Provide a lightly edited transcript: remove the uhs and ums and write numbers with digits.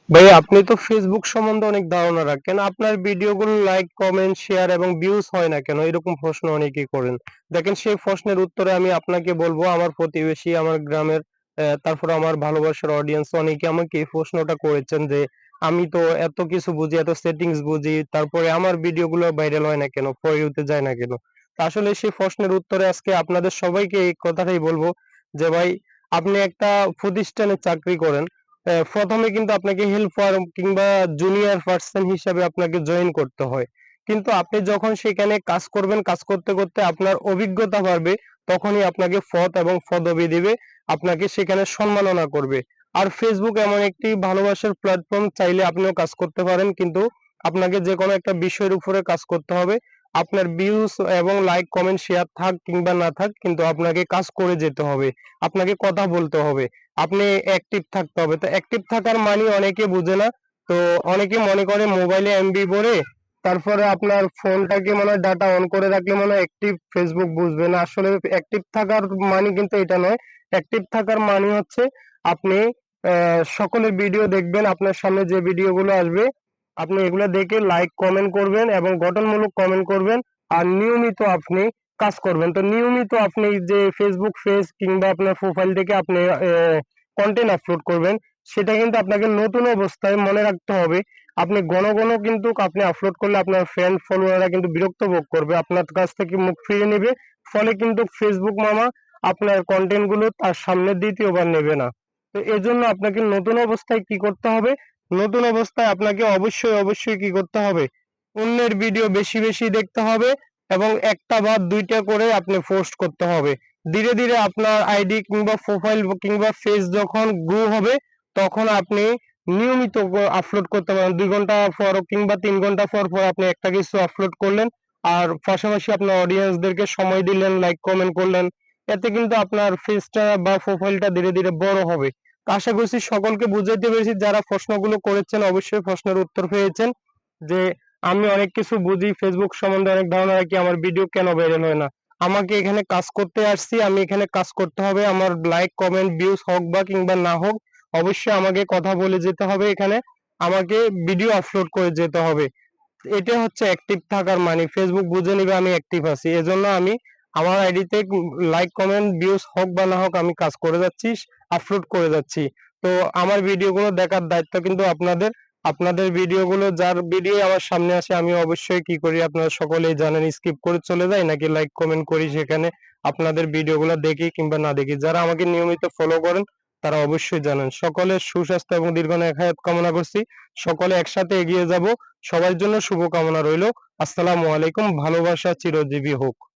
ভাই আপনি তো ফেসবুক সম্বন্ধে অনেক ধারণা রাখেন। আপনার ভিডিওগুলো লাইক, কমেন্ট, শেয়ার এবং ভিউজ হয় না কেন? এরকম প্রশ্ন অনেকেই করেন। দেখেন সেই প্রশ্নের উত্তরে আমি আপনাকে বলব আমার প্রতিবেশী, আমার গ্রামের তারপরে আমার ভালোবাসার অডিয়েন্স অনেকে আমাকে এই প্রশ্নটা করেছেন যে, "আমি তো এত কিছু বুঝি, এত সেটিংস বুঝি, তারপরে আমার ভিডিওগুলো ভাইরাল হয় না কেন? ফর ইউ তে যায় না কেন?" তো আসলে সেই প্রশ্নের উত্তরে আজকে আপনাদের সবাইকে এই কথাটাই বলব যে, ভাই আপনি একটা প্রতিষ্ঠানে চাকরি করেন। ১ম এ কিন্তু আপনাকে হেল্পার কিংবা জুনিয়র পার্সন হিসাবে আপনাকে জয়েন করতে হয়। কিন্তু আপনি যখন সেখানে কাজ করবেন, কাজ করতে, করতে আপনার অভিজ্ঞতা বাড়বে, তখনই আপনাকে পদ এবং পদবি দিবে, আপনাকে সেখানে সম্মাননা করবে। আর Facebook এমন একটি ভালোবাসার প্ল্যাটফর্ম, চাইলে আপনিও কাজ করতে পারেন, কিন্তু আপনাকে যেকোনো একটা বিষয়ের উপরে কাজ করতে হবে। আপনার ভিউজ এবং লাইক, কমেন্ট, শেয়ার থাক কিংবা না থাক, কিন্তু আপনাকে কাজ করে যেতে হবে। আপনাকে কথা বলতে হবে। আপনি অ্যাক্টিভ থাকতে হবে। তো অ্যাক্টিভ থাকার মানে অনেকে বুঝে না। তো অনেকে মনে করে মোবাইলে এমবি ভরে তারপরে আপনার ফোনটাকে মনে হয় ডাটা অন করে রাখলে মনে হয় অ্যাক্টিভ, ফেসবুক বুঝবে না। আসলে অ্যাক্টিভ থাকার মানে কিন্তু এটা নয়। অ্যাক্টিভ থাকার মানে হচ্ছে আপনি সকলের ভিডিও দেখবেন, আপনার সামনে যে ভিডিওগুলো আসবে আপনি এগুলো দেখে লাইক, কমেন্ট করবেন এবং গঠনমূলক কমেন্ট করবেন। আর নিয়মিত আপনি কাজ করবেন। তো নিয়মিত আপনি যে ফেসবুক পেজ কিংবা আপনার প্রোফাইল থেকে আপনি কন্টেন্ট আপলোড করবেন, সেটা কিন্তু আপনাকে নতুন অবস্থায় মনে রাখতে হবে। আপনি ঘন ঘন কিন্তু আপনি আপলোড করলে আপনার ফ্রেন্ড ফলোয়াররা কিন্তু বিরক্ত ভোগ করবে, আপনার কাছ থেকে মুখ ফিরিয়ে নেবে। ফলে কিন্তু ফেসবুক মামা আপনার কন্টেন্ট গুলো তার সামনে দ্বিতীয়বার নেবে না। তো এজন্য আপনাকে নতুন অবস্থায় কি করতে হবে? নতুন অবস্থায় আপনাকে অবশ্যই অবশ্যই কি করতে হবে? অন্যের ভিডিও বেশি বেশি দেখতে হবে এবং একটা বা দুইটা করে আপনি পোস্ট করতে হবে। ধীরে ধীরে আপনার আইডি কিংবা প্রোফাইল কিংবা পেজ যখন গ্রো হবে, তখন আপনি নিয়মিত আপলোড করতে পারেন। ২ ঘন্টা পর কিংবা ৩ ঘন্টা পর পর আপনি একটা কিছু আপলোড করলেন, আর পাশাপাশি আপনার অডিয়েন্সদেরকে সময় দিলেন, লাইক কমেন্ট করলেন। এতে কিন্তু আপনার পেজটা বা প্রোফাইলটা ধীরে ধীরে বড় হবে। তো আশা করছি সকলকে বুঝাইতে পেরেছি। যারা প্রশ্নগুলো করেছেন অবশ্যই প্রশ্নের উত্তর পেয়েছেন যে আমি অনেক কিছু বুঝি, ফেসবুক সম্বন্ধে অনেক ধারণা রাখি, আমার ভিডিও কেন ভাইরাল হয় না? আমাকে এখানে কাজ করতে আসছি, আমি এখানে কাজ করতে হবে। আমার লাইক, কমেন্ট, ভিউজ হোক বা কিংবা না হোক, অবশ্যই আমাকে কথা বলে যেতে হবে এখানে। আমাকে ভিডিও আপলোড করে যেতে হবে। এটা হচ্ছে অ্যাক্টিভ থাকার মানে। ফেসবুক বুঝে নিবে আমি অ্যাক্টিভ আছি। এজন্য আমি আমার আইডিতে লাইক, কমেন্ট, ভিউজ হোক বা না হোক আমি কাজ করে যাচ্ছি, আপলোড করে যাচ্ছি। তো আমার ভিডিওগুলো দেখার দায়িত্ব কিন্তু আপনাদের। আপনাদের ভিডিওগুলো, যার ভিডিও আমার সামনে আসে আমি অবশ্যই কি করি আপনারা সকলেই জানেন, স্কিপ করে চলে যাই নাকি লাইক কমেন্ট করি সেখানে, আপনাদের ভিডিওগুলো দেখি কিংবা না দেখি। যারা আমাকে নিয়মিত ফলো করেন তারা অবশ্যই জানেন। সকলের সুস্বাস্থ্য এবং দীর্ঘায়ু হায়াত কামনা করছি। সকলে একসাথে এগিয়ে যাব। সবার জন্য শুভকামনা রইলো। আসসালামু আলাইকুম। ভালোবাসা চিরজীবী হোক।